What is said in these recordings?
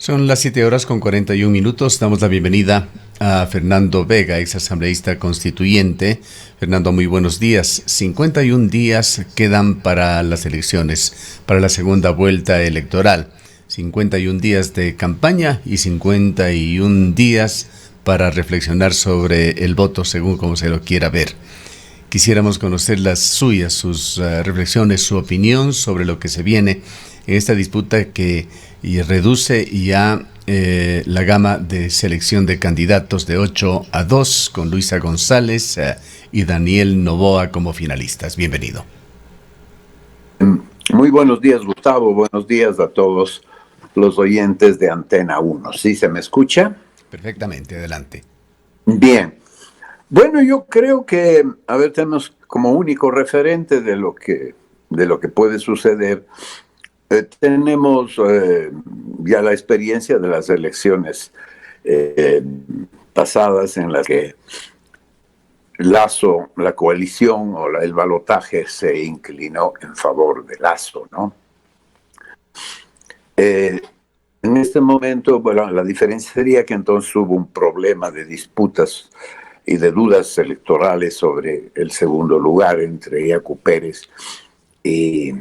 Son las 7:41. Damos la bienvenida a Fernando Vega, ex asambleísta constituyente. Fernando, muy buenos días. 51 días quedan para las elecciones, para la segunda vuelta electoral. 51 días de campaña y 51 días para reflexionar sobre el voto, según como se lo quiera ver. Quisiéramos conocer las suyas, sus reflexiones, su opinión sobre lo que se viene en esta disputa que reduce ya la gama de selección de candidatos de 8-2 con Luisa González y Daniel Noboa como finalistas. Bienvenido. Muy buenos días, Gustavo. Buenos días a todos los oyentes de Antena 1. ¿Sí se me escucha? Perfectamente, adelante. Bien. Bueno, yo creo que, tenemos como único referente de lo que puede suceder. Tenemos ya la experiencia de las elecciones pasadas en las que Lasso, la coalición o el balotaje se inclinó en favor de Lasso, ¿no? En este momento, bueno, la diferencia sería que entonces hubo un problema de disputas y de dudas electorales sobre el segundo lugar entre Yacu Pérez y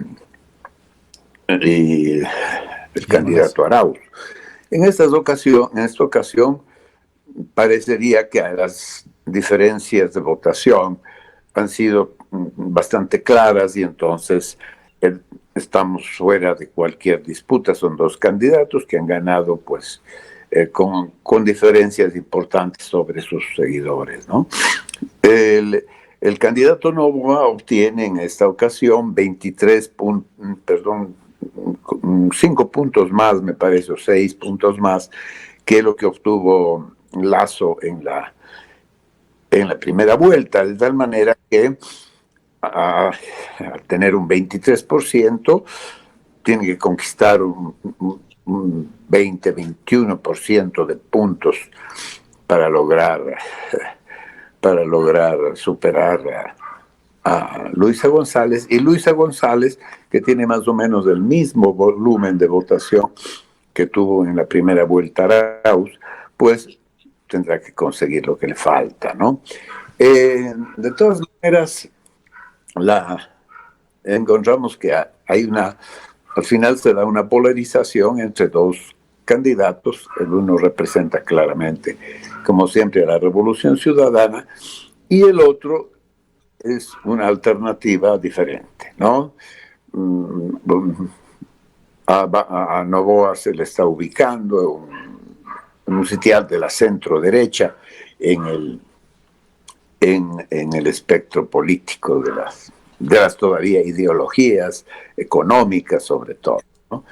el candidato Arauz. En esta ocasión parecería que las diferencias de votación han sido bastante claras y entonces estamos fuera de cualquier disputa. Son dos candidatos que han ganado pues con diferencias importantes sobre sus seguidores, ¿no? El candidato Noboa obtiene en esta ocasión 5 puntos más, me parece, o 6 puntos más que lo que obtuvo Lasso en la primera vuelta, de tal manera que al tener un 23%, tiene que conquistar un 20-21% de puntos para lograr superar a Luisa González, y Luisa González, que tiene más o menos el mismo volumen de votación que tuvo en la primera vuelta Arauz, pues tendrá que conseguir lo que le falta, ¿no? De todas maneras, encontramos que al final se da una polarización entre dos candidatos. El uno representa claramente, como siempre, a la Revolución Ciudadana, y el otro es una alternativa diferente, ¿no? A Noboa se le está ubicando un sitial de la centro derecha en el espectro político de las todavía ideologías económicas, sobre todo, ¿no?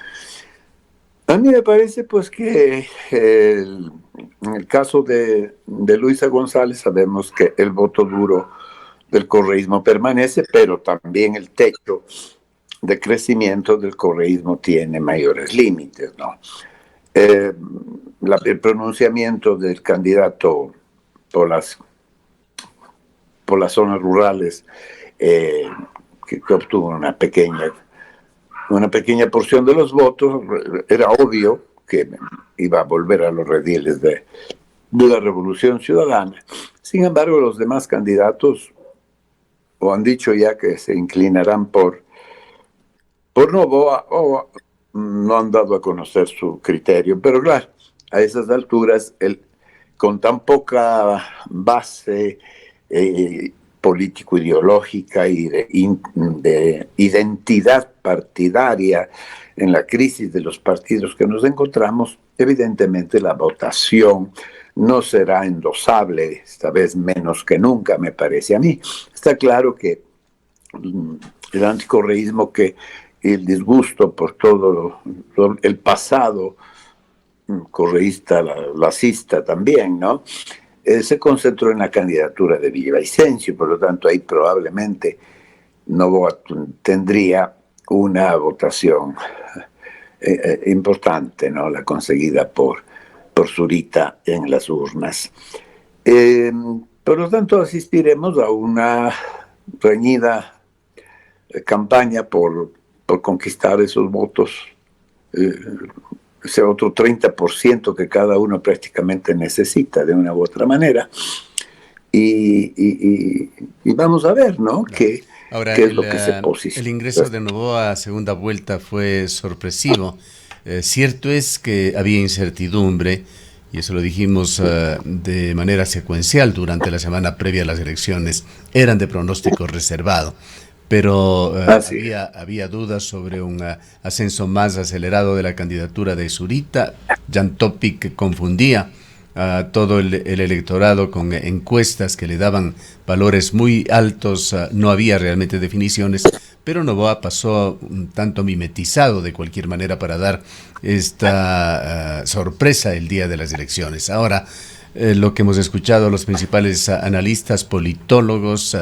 A mí me parece pues que en el caso de Luisa González sabemos que el voto duro del correísmo permanece, pero también el techo de crecimiento del correísmo tiene mayores límites, ¿no? El pronunciamiento del candidato por las zonas rurales que obtuvo una pequeña porción de los votos, era obvio que iba a volver a los rediles de la Revolución Ciudadana. Sin embargo, los demás candidatos o han dicho ya que se inclinarán por Noboa, o no han dado a conocer su criterio. Pero claro, a esas alturas, con tan poca base político-ideológica y de identidad partidaria en la crisis de los partidos que nos encontramos, evidentemente la votación no será endosable, esta vez menos que nunca, me parece a mí. Está claro que el anticorreísmo, que el disgusto por todo el pasado correísta, lacista también, ¿no? Se concentró en la candidatura de Villavicencio, por lo tanto ahí probablemente Noboa tendría una votación importante, ¿no? La conseguida por Zurita en las urnas. Por lo tanto, asistiremos a una reñida campaña por conquistar esos votos ese otro 30% que cada uno prácticamente necesita de una u otra manera. Y vamos a ver, ¿no? Ahora, ¿Qué es lo que se el posiciona? ingreso de Novoa a segunda vuelta fue sorpresivo. Cierto es que había incertidumbre, y eso lo dijimos de manera secuencial durante la semana previa a las elecciones. Eran de pronóstico reservado, pero Así es. había dudas sobre un ascenso más acelerado de la candidatura de Zurita. Jan Topic confundía a todo el electorado con encuestas que le daban valores muy altos. No había realmente definiciones, pero Novoa pasó un tanto mimetizado de cualquier manera para dar esta sorpresa el día de las elecciones. Ahora, lo que hemos escuchado los principales analistas, politólogos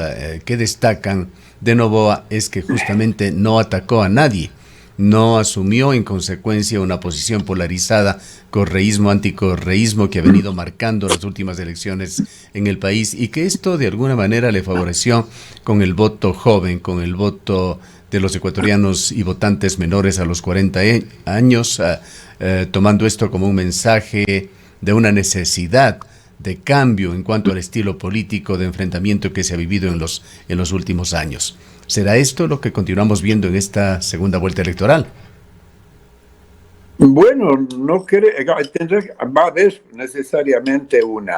que destacan de Novoa es que justamente no atacó a nadie, no asumió en consecuencia una posición polarizada, correísmo, anticorreísmo, que ha venido marcando las últimas elecciones en el país, y que esto de alguna manera le favoreció con el voto joven, con el voto de los ecuatorianos y votantes menores a los 40 años, tomando esto como un mensaje de una necesidad de cambio en cuanto al estilo político de enfrentamiento que se ha vivido en los últimos años. ¿Será esto lo que continuamos viendo en esta segunda vuelta electoral? Bueno, no va a haber necesariamente un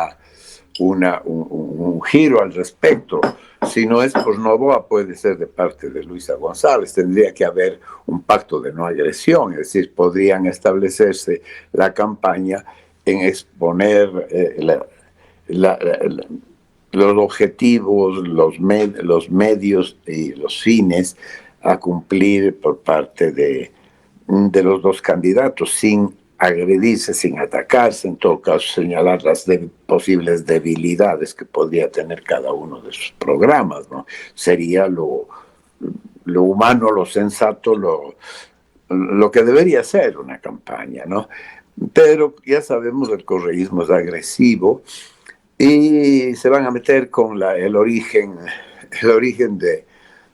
giro al respecto. Si no es por Novoa, puede ser de parte de Luisa González. Tendría que haber un pacto de no agresión, es decir, podrían establecerse la campaña en exponer los objetivos, los medios y los fines a cumplir por parte de los dos candidatos, sin agredirse, sin atacarse, en todo caso señalar las posibles debilidades que podría tener cada uno de sus programas, ¿no? Sería lo humano, lo sensato, lo que debería ser una campaña, ¿no? Pero ya sabemos, el correísmo es agresivo y se van a meter con el origen de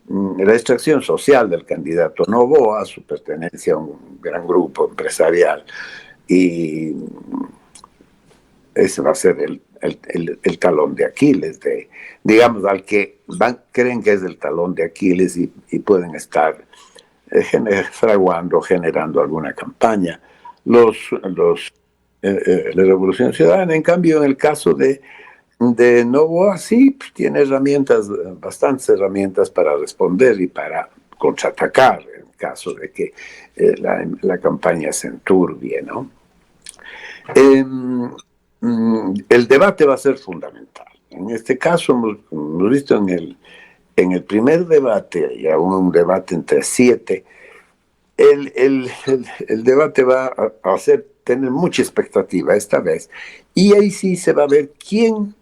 la extracción social del candidato Novoa, su pertenencia a un gran grupo empresarial, y ese va a ser el talón de Aquiles, digamos, al que creen que es el talón de Aquiles y pueden estar fraguando, generando alguna campaña. La Revolución Ciudadana, en cambio, en el caso de Novoa, sí, pues, tiene bastantes herramientas para responder y para contraatacar en caso de que la campaña se enturbie, ¿no? El debate va a ser fundamental. En este caso hemos visto en el primer debate, y aún un debate entre 7, el debate va a tener mucha expectativa esta vez, y ahí sí se va a ver quién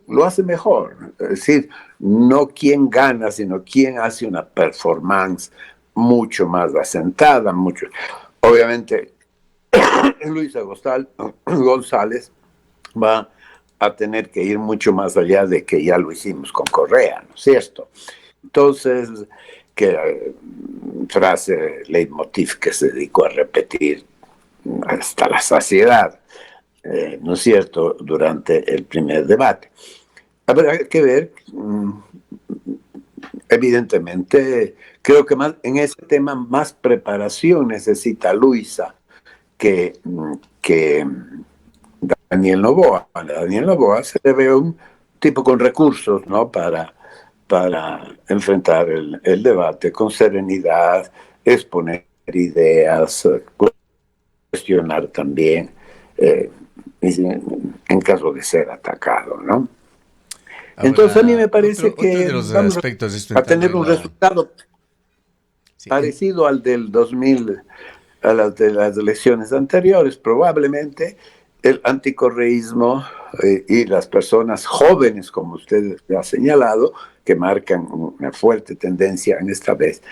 lo hace mejor. Es decir, no quién gana, sino quién hace una performance mucho más asentada. Obviamente, Luisa González va a tener que ir mucho más allá de que ya lo hicimos con Correa, ¿no es cierto? Entonces, que frase, leitmotiv que se dedicó a repetir hasta la saciedad, ¿no es cierto?, durante el primer debate. Habrá que ver, evidentemente, creo que en ese tema más preparación necesita Luisa que Daniel Novoa. Daniel Novoa se le ve un tipo con recursos, ¿no?, para enfrentar el debate con serenidad, exponer ideas, cuestionar también, en caso de ser atacado, ¿no? Ahora, Entonces a mí me parece otro que de los vamos aspectos, esto a entrando tener en un resultado sí, parecido al del 2000, a las de las elecciones anteriores. Probablemente el anticorreísmo y las personas jóvenes, como usted ha señalado, que marcan una fuerte tendencia en esta vez,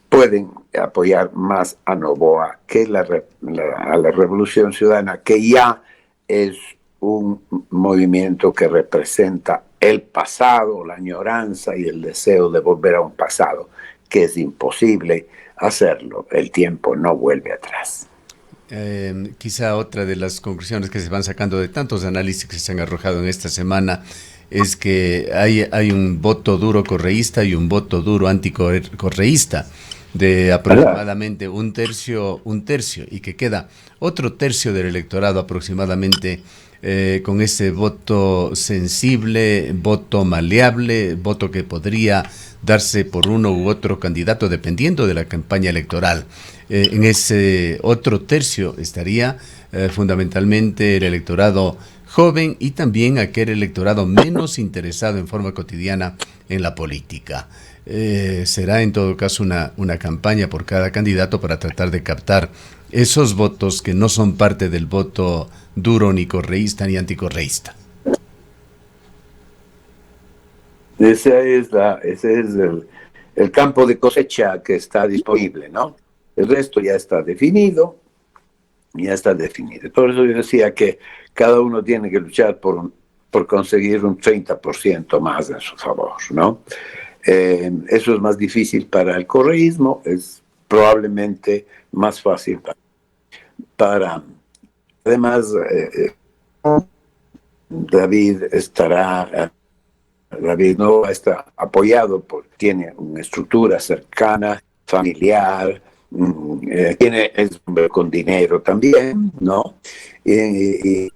pueden apoyar más a Novoa que a la Revolución Ciudadana, que ya es un movimiento que representa el pasado, la añoranza y el deseo de volver a un pasado que es imposible hacerlo. El tiempo no vuelve atrás. quizá otra de las conclusiones que se van sacando de tantos análisis que se han arrojado en esta semana es que hay un voto duro correísta y un voto duro anticorreísta de aproximadamente un tercio, y que queda otro tercio del electorado aproximadamente con ese voto sensible, voto maleable, voto que podría darse por uno u otro candidato dependiendo de la campaña electoral. En ese otro tercio estaría fundamentalmente el electorado joven y también aquel electorado menos interesado en forma cotidiana en la política. Será en todo caso una campaña por cada candidato para tratar de captar esos votos que no son parte del voto duro ni correísta ni anticorreísta. Ese es el campo de cosecha que está disponible, ¿no? El resto ya está definido, Por eso yo decía que cada uno tiene que luchar por conseguir un 30% más en su favor, ¿no? Eso es más difícil para el correísmo, es probablemente más fácil para además, David no está apoyado tiene una estructura cercana, familiar, es un hombre con dinero también, ¿no? Y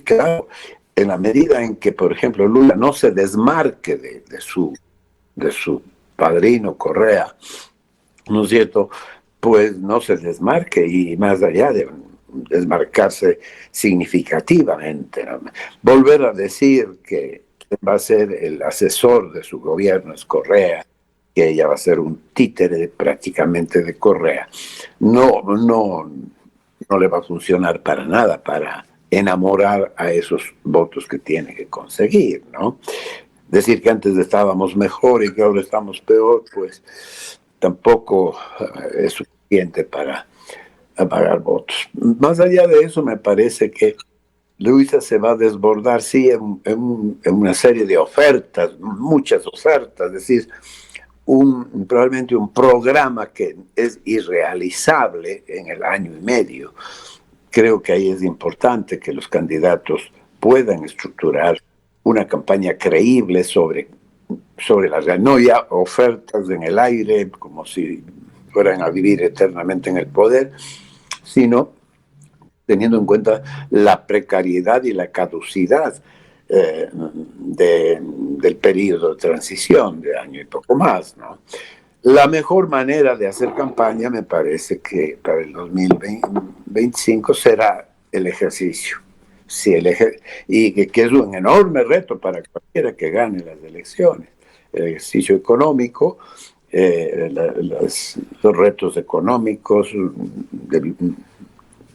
claro, en la medida en que, por ejemplo, Lula no se desmarque de su padrino Correa, ¿no es cierto? Pues no se desmarque, y más allá de desmarcarse significativamente, ¿no? Volver a decir que va a ser el asesor de su gobierno es Correa, que ella va a ser un títere prácticamente de Correa, no le va a funcionar para nada para enamorar a esos votos que tiene que conseguir, ¿no? Decir que antes estábamos mejor y que ahora estamos peor, pues tampoco es suficiente para apagar votos. Más allá de eso, me parece que Luisa se va a desbordar, sí, en una serie de ofertas, muchas ofertas, es decir, probablemente un programa que es irrealizable en el año y medio. Creo que ahí es importante que los candidatos puedan estructurar una campaña creíble sobre la realidad, no ya ofertas en el aire como si fueran a vivir eternamente en el poder, sino teniendo en cuenta la precariedad y la caducidad del periodo de transición de año y poco más, ¿no? La mejor manera de hacer campaña, me parece que para el 2025 será el ejercicio. Sí, y que es un enorme reto para cualquiera que gane las elecciones. El ejercicio económico, los retos económicos,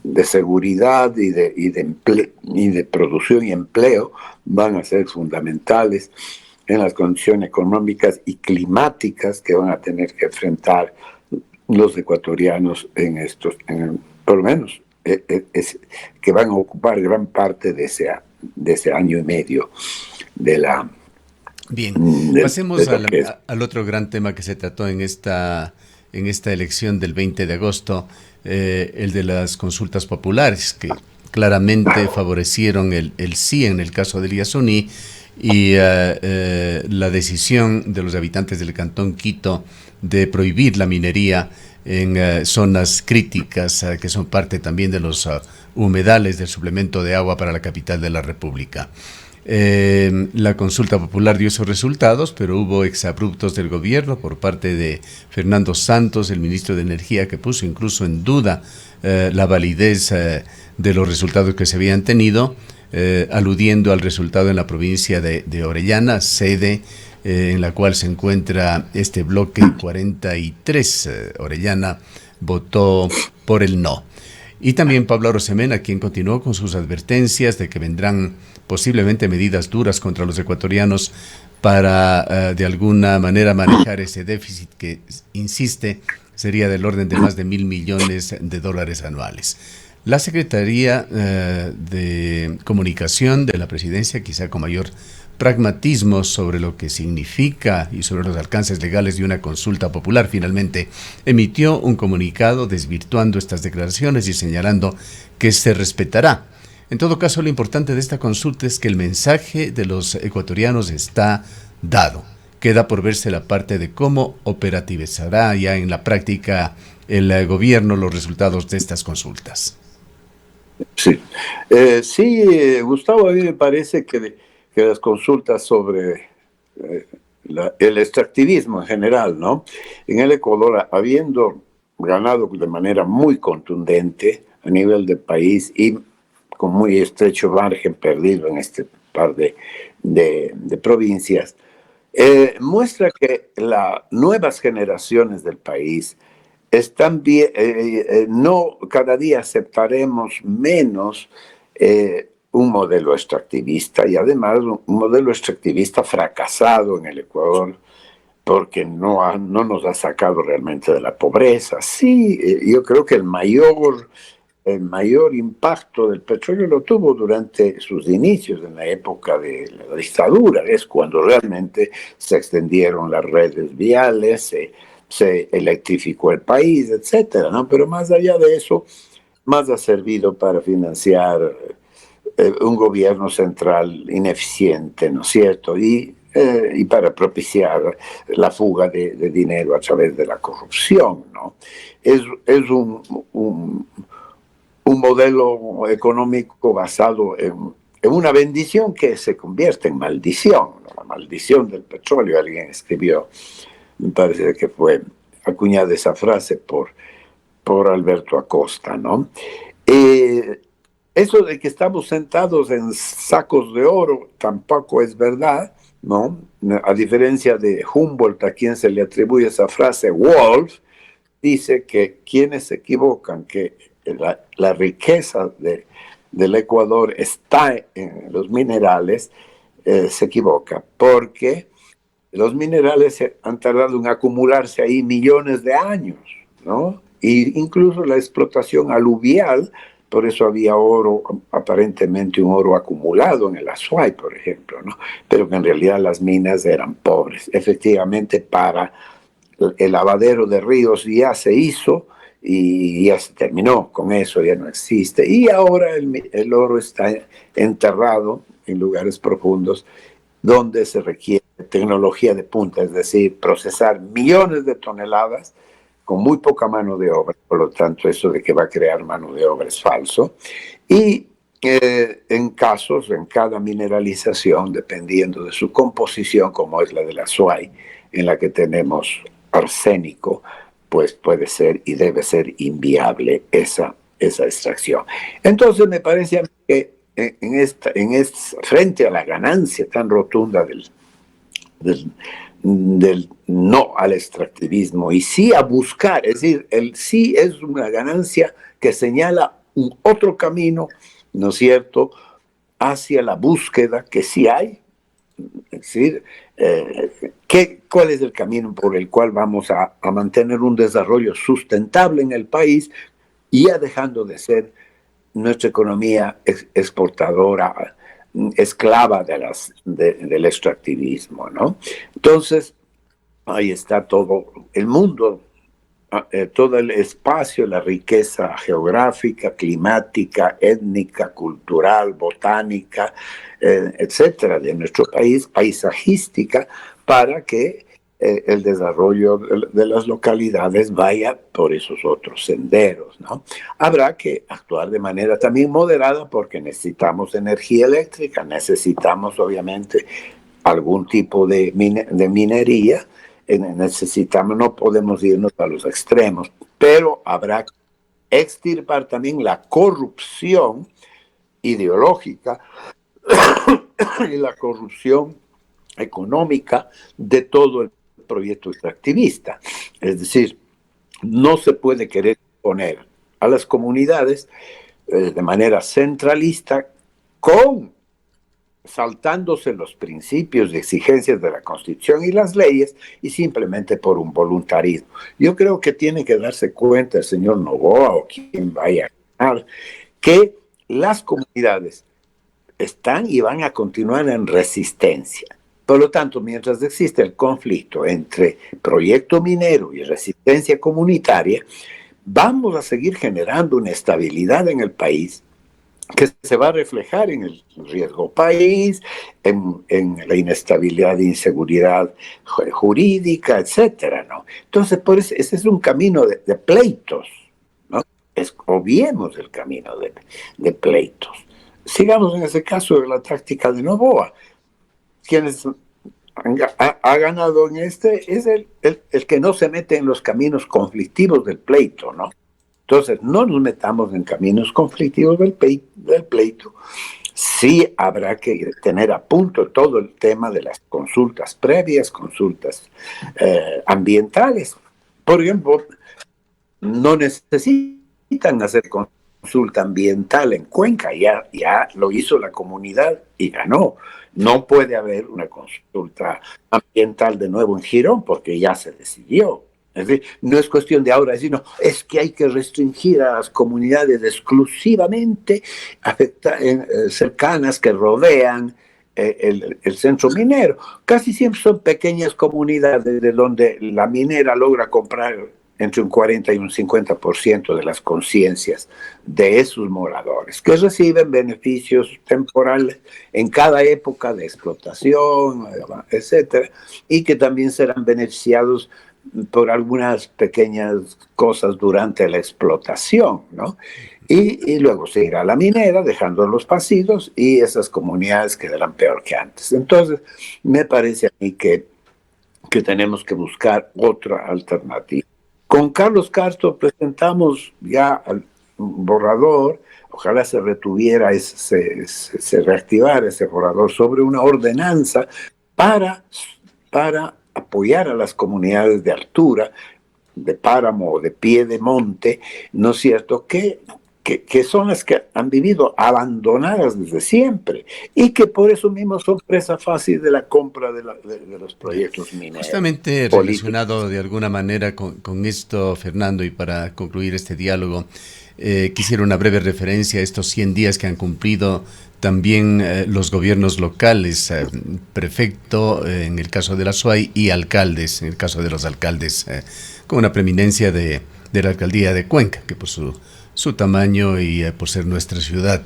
de seguridad y de producción y empleo van a ser fundamentales en las condiciones económicas y climáticas que van a tener que enfrentar los ecuatorianos por lo menos, que van a ocupar gran parte de ese año y medio de la... Bien, pasemos al otro gran tema que se trató en esta elección del 20 de agosto, el de las consultas populares, que claramente favorecieron el sí en el caso del Yasuní, y la decisión de los habitantes del Cantón Quito de prohibir la minería en zonas críticas que son parte también de los humedales del suplemento de agua para la capital de la República. La consulta popular dio esos resultados, pero hubo exabruptos del gobierno por parte de Fernando Santos, el ministro de Energía, que puso incluso en duda la validez de los resultados que se habían tenido, aludiendo al resultado en la provincia de Orellana, sede en la cual se encuentra este bloque 43. Orellana votó por el no. Y también Pablo Arosemena, quien continuó con sus advertencias de que vendrán posiblemente medidas duras contra los ecuatorianos para de alguna manera manejar ese déficit que, insiste, sería del orden de más de $1,000 millones anuales. La Secretaría de Comunicación de la Presidencia, quizá con mayor pragmatismo sobre lo que significa y sobre los alcances legales de una consulta popular, finalmente emitió un comunicado desvirtuando estas declaraciones y señalando que se respetará. En todo caso, lo importante de esta consulta es que el mensaje de los ecuatorianos está dado. Queda por verse la parte de cómo operativizará ya en la práctica el gobierno los resultados de estas consultas. Sí, Gustavo, a mí me parece que las consultas sobre el extractivismo en general, ¿no? En el Ecuador, habiendo ganado de manera muy contundente a nivel del país y con muy estrecho margen perdido en este par de provincias, muestra que las nuevas generaciones del país están bien, no cada día aceptaremos menos un modelo extractivista y además un modelo extractivista fracasado en el Ecuador porque no nos ha sacado realmente de la pobreza. Sí, yo creo que el mayor impacto del petróleo lo tuvo durante sus inicios, en la época de la dictadura, es cuando realmente se extendieron las redes viales, se electrificó el país, etcétera, ¿no? Pero más allá de eso, más ha servido para financiar un gobierno central ineficiente, ¿no es cierto? Y para propiciar la fuga de dinero a través de la corrupción, ¿no? Es un modelo económico basado en una bendición que se convierte en maldición, ¿no? La maldición del petróleo. Alguien escribió, me parece que fue acuñada esa frase por Alberto Acosta, ¿no? Eso de que estamos sentados en sacos de oro tampoco es verdad, ¿no? A diferencia de Humboldt, a quien se le atribuye esa frase, Wolf dice que quienes se equivocan, que la riqueza del Ecuador está en los minerales, se equivoca, porque los minerales han tardado en acumularse ahí millones de años, ¿no? Y incluso la explotación aluvial, por eso había oro, aparentemente un oro acumulado en el Azuay, por ejemplo, ¿no? Pero que en realidad las minas eran pobres. Efectivamente, para el lavadero de ríos ya se hizo y ya se terminó con eso, ya no existe. Y ahora el oro está enterrado en lugares profundos donde se requiere tecnología de punta, es decir, procesar millones de toneladas con muy poca mano de obra. Por lo tanto, eso de que va a crear mano de obra es falso. Y en cada mineralización, dependiendo de su composición, como es la de la Azuay, en la que tenemos arsénico, pues puede ser y debe ser inviable esa extracción. Entonces me parece a mí que frente a la ganancia tan rotunda del no al extractivismo y sí a buscar, es decir, el sí es una ganancia que señala un otro camino, ¿no es cierto?, hacia la búsqueda que sí hay. Es decir, ¿cuál es el camino por el cual vamos a mantener un desarrollo sustentable en el país y ya dejando de ser nuestra economía exportadora, esclava del extractivismo, ¿no? Entonces, ahí está todo el mundo, todo el espacio, la riqueza geográfica, climática, étnica, cultural, botánica, etcétera, de nuestro país, paisajística, para que el desarrollo de las localidades vaya por esos otros senderos, ¿no? Habrá que actuar de manera también moderada porque necesitamos energía eléctrica, necesitamos obviamente algún tipo de minería, necesitamos, no podemos irnos a los extremos, pero habrá que extirpar también la corrupción ideológica y la corrupción económica de todo el proyecto extractivista. Es decir, no se puede querer poner a las comunidades de manera centralista saltándose los principios y exigencias de la Constitución y las leyes y simplemente por un voluntarismo. Yo creo que tiene que darse cuenta el señor Noboa o quien vaya a ganar que las comunidades están y van a continuar en resistencia. Por lo tanto, mientras existe el conflicto entre proyecto minero y resistencia comunitaria, vamos a seguir generando una estabilidad en el país que se va a reflejar en el riesgo país, en la inestabilidad e inseguridad jurídica, etcétera, ¿no? Entonces, por eso, ese es un camino de pleitos, ¿no? Obviemos el camino de pleitos. Sigamos en ese caso de la táctica de Noboa. Quienes ha ganado en este es el que no se mete en los caminos conflictivos del pleito, ¿no? Entonces, no nos metamos en caminos conflictivos del pleito. Sí habrá que tener a punto todo el tema de las consultas previas, consultas ambientales. Por ejemplo, no necesitan hacer consulta ambiental en Cuenca, ya lo hizo la comunidad y ganó. No puede haber una consulta ambiental de nuevo en Girón porque ya se decidió. Es decir, no es cuestión de ahora decir, no, es que hay que restringir a las comunidades exclusivamente cercanas que rodean el centro minero. Casi siempre son pequeñas comunidades de donde la minera logra comprar entre un 40 y un 50% de las conciencias de esos moradores, que reciben beneficios temporales en cada época de explotación, etcétera, y que también serán beneficiados por algunas pequeñas cosas durante la explotación, ¿no? Y luego se irá a la minera, dejando los pasivos, y esas comunidades quedarán peor que antes. Entonces, me parece a mí que tenemos que buscar otra alternativa. Con Carlos Castro presentamos ya al borrador, ojalá se retuviera, se reactivara ese borrador sobre una ordenanza para apoyar a las comunidades de altura, de páramo o de pie de monte, ¿no es cierto?, que son las que han vivido abandonadas desde siempre y que por eso mismo son presa fácil de la compra de los proyectos mineros. Justamente relacionado de alguna manera con esto, Fernando, y para concluir este diálogo, quisiera una breve referencia a estos 100 días que han cumplido también los gobiernos locales, prefecto en el caso de la SUAY y alcaldes, en el caso de los alcaldes, con una preeminencia de la alcaldía de Cuenca, que por su tamaño y por ser nuestra ciudad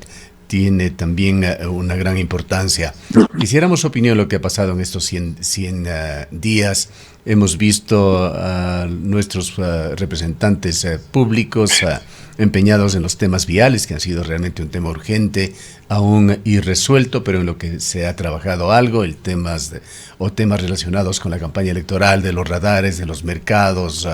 tiene también una gran importancia. Quisiéramos su opinión de lo que ha pasado en estos 100 días. Hemos visto a nuestros representantes públicos empeñados en los temas viales, que han sido realmente un tema urgente, aún irresuelto, pero en lo que se ha trabajado algo, temas relacionados con la campaña electoral, de los radares, de los mercados,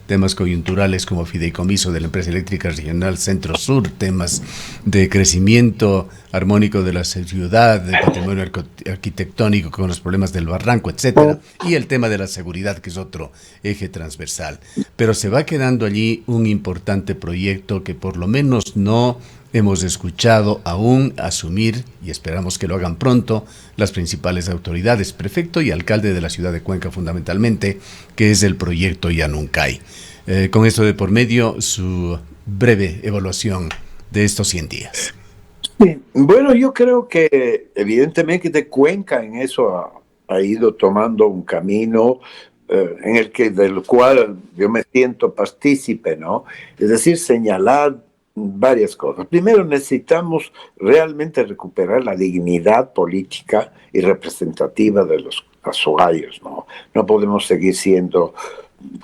temas coyunturales como fideicomiso de la empresa eléctrica regional Centro-Sur, temas de crecimiento armónico de la ciudad, de patrimonio arquitectónico con los problemas del barranco, etcétera, y el tema de la seguridad, que es otro eje transversal. Pero se va quedando allí un importante proyecto que por lo menos no hemos escuchado aún asumir, y esperamos que lo hagan pronto, las principales autoridades, prefecto y alcalde de la ciudad de Cuenca fundamentalmente, que es el proyecto Yanuncay. Con esto de por medio, su breve evaluación de estos 100 días. Sí. Bueno, yo creo que evidentemente de Cuenca en eso ha ido tomando un camino del cual yo me siento partícipe, ¿no? Es decir, señalar varias cosas. Primero, necesitamos realmente recuperar la dignidad política y representativa de los azuayos, ¿no? No podemos seguir siendo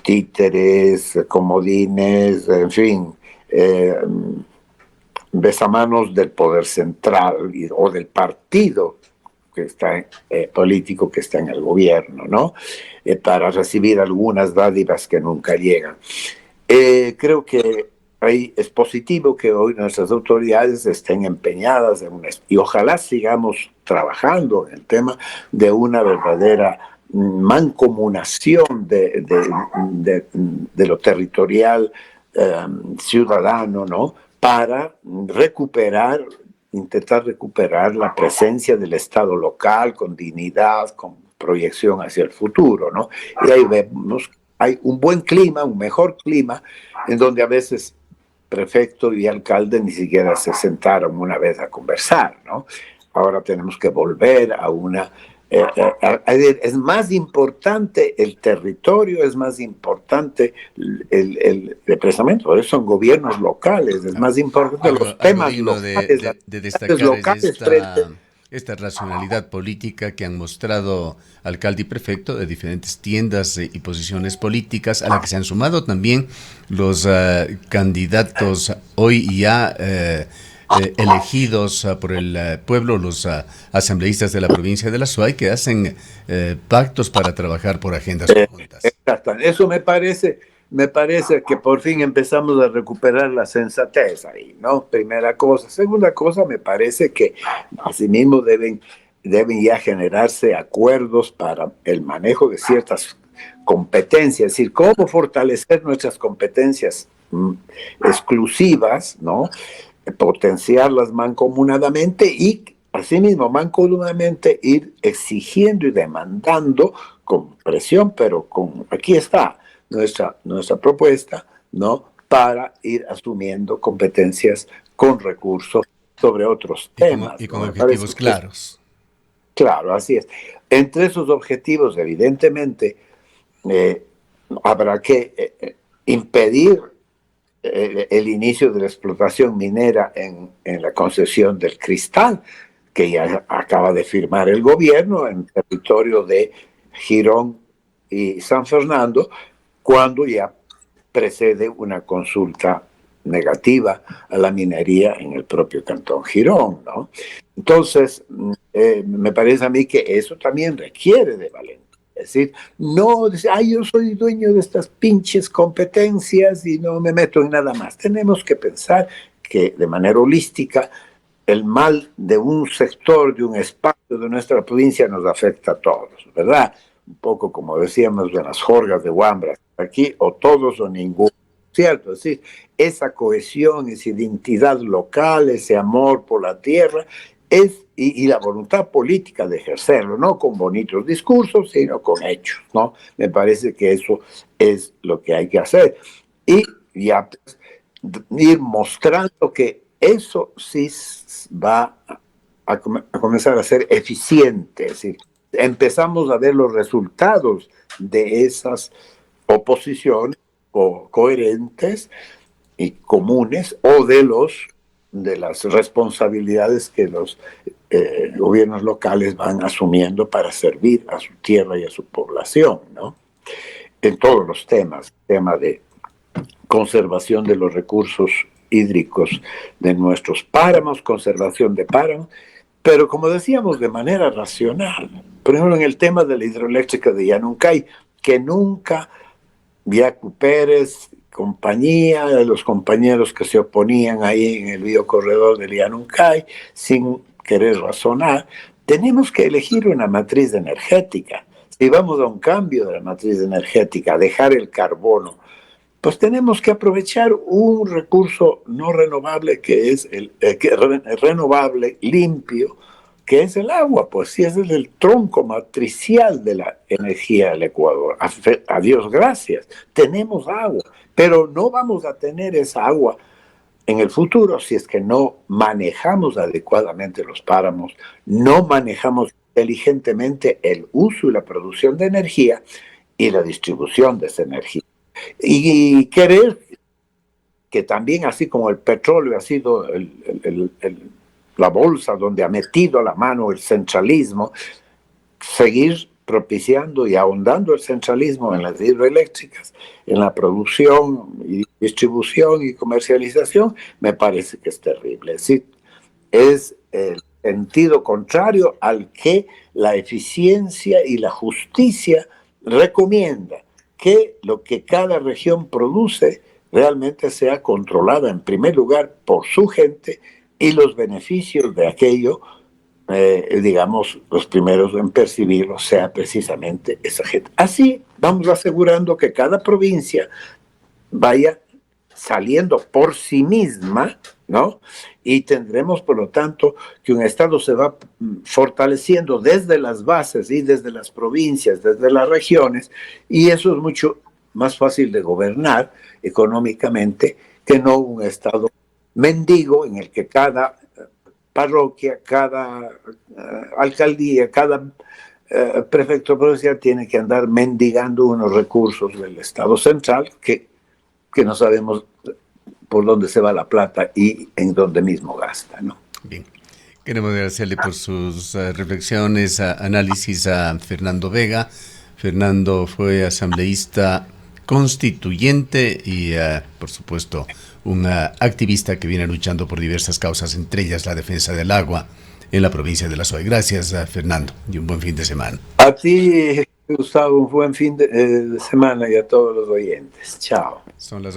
títeres, comodines, en fin, besamanos del poder central o del partido que está político que está en el gobierno, ¿no? Para recibir algunas dádivas que nunca llegan. Creo que ahí es positivo que hoy nuestras autoridades estén empeñadas y ojalá sigamos trabajando en el tema de una verdadera mancomunación de lo territorial ciudadano, ¿no? Para intentar recuperar la presencia del Estado local con dignidad, con proyección hacia el futuro, ¿no? Y ahí vemos, hay un buen clima, un mejor clima, en donde a veces prefecto y alcalde ni siquiera se sentaron una vez a conversar, ¿no? ahora tenemos que volver a una... es más importante el territorio, es más importante el desplazamiento, por eso son gobiernos locales, es más importante los Algo temas digno locales, de las destacar es locales frente... esta racionalidad política que han mostrado alcalde y prefecto de diferentes tiendas y posiciones políticas, a la que se han sumado también los candidatos hoy ya elegidos por el pueblo, los asambleístas de la provincia de la Suay, que hacen pactos para trabajar por agendas conjuntas. Exacto. Eso me parece que por fin empezamos a recuperar la sensatez ahí, ¿no? Primera cosa. Segunda cosa, me parece que asimismo deben ya generarse acuerdos para el manejo de ciertas competencias, es decir, cómo fortalecer nuestras competencias exclusivas, ¿no? Potenciarlas mancomunadamente y asimismo mancomunadamente ir exigiendo y demandando con presión, pero aquí está nuestra propuesta, ¿no? Para ir asumiendo competencias con recursos sobre otros temas. Y con ¿no? objetivos claros. Claro, así es. Entre esos objetivos, evidentemente, habrá que impedir el inicio de la explotación minera en la concesión del cristal, que ya acaba de firmar el gobierno en territorio de Girón y San Fernando, cuando ya precede una consulta negativa a la minería en el propio Cantón Girón, ¿no? Entonces, me parece a mí que eso también requiere de valentía. Es decir, no decir, yo soy dueño de estas pinches competencias y no me meto en nada más. Tenemos que pensar que de manera holística el mal de un sector, de un espacio de nuestra provincia nos afecta a todos, ¿verdad? Un poco como decíamos de las jorgas de Huambras, aquí o todos o ninguno, ¿cierto? Es decir, esa cohesión, esa identidad local, ese amor por la tierra, y la voluntad política de ejercerlo, no con bonitos discursos, sino con hechos, ¿no? Me parece que eso es lo que hay que hacer. Y ya pues, ir mostrando que eso sí va a comenzar a ser eficiente, es decir, empezamos a ver los resultados de esas oposiciones coherentes y comunes o de las responsabilidades que los gobiernos locales van asumiendo para servir a su tierra y a su población, ¿no? En todos los temas, tema de conservación de los recursos hídricos de nuestros páramos, conservación de páramos, pero como decíamos, de manera racional. Por ejemplo, en el tema de la hidroeléctrica de Llanuncay, que nunca Viacu Pérez, compañía, de los compañeros que se oponían ahí en el biocorredor del Llanuncay, sin querer razonar, tenemos que elegir una matriz energética. Si vamos a un cambio de la matriz energética, dejar el carbono, pues tenemos que aprovechar un recurso no renovable que es el renovable, limpio, que es el agua, pues sí, ese es el tronco matricial de la energía del Ecuador. A Dios gracias, tenemos agua, pero no vamos a tener esa agua en el futuro si es que no manejamos adecuadamente los páramos, no manejamos inteligentemente el uso y la producción de energía y la distribución de esa energía. Y querer que también, así como el petróleo ha sido la bolsa donde ha metido la mano el centralismo, seguir propiciando y ahondando el centralismo en las hidroeléctricas, en la producción y distribución y comercialización, me parece que es terrible. Es decir, es el sentido contrario al que la eficiencia y la justicia recomienda, que lo que cada región produce realmente sea controlada en primer lugar por su gente y los beneficios de aquello, digamos, los primeros en percibirlo sea precisamente esa gente. Así vamos asegurando que cada provincia vaya saliendo por sí misma, ¿no? Y tendremos, por lo tanto, que un Estado se va fortaleciendo desde las bases y desde las provincias, desde las regiones, y eso es mucho más fácil de gobernar económicamente que no un Estado mendigo en el que cada parroquia, cada alcaldía, cada prefecto provincial tiene que andar mendigando unos recursos del Estado central que no sabemos por dónde se va la plata y en dónde mismo gasta, ¿no? Bien. Queremos agradecerle por sus reflexiones, análisis a Fernando Vega. Fernando fue asambleísta constituyente y, por supuesto, un activista que viene luchando por diversas causas, entre ellas la defensa del agua en la provincia de La Suay. Gracias, Fernando, y un buen fin de semana. A ti, Gustavo, un buen fin de semana y a todos los oyentes. Chao. Son las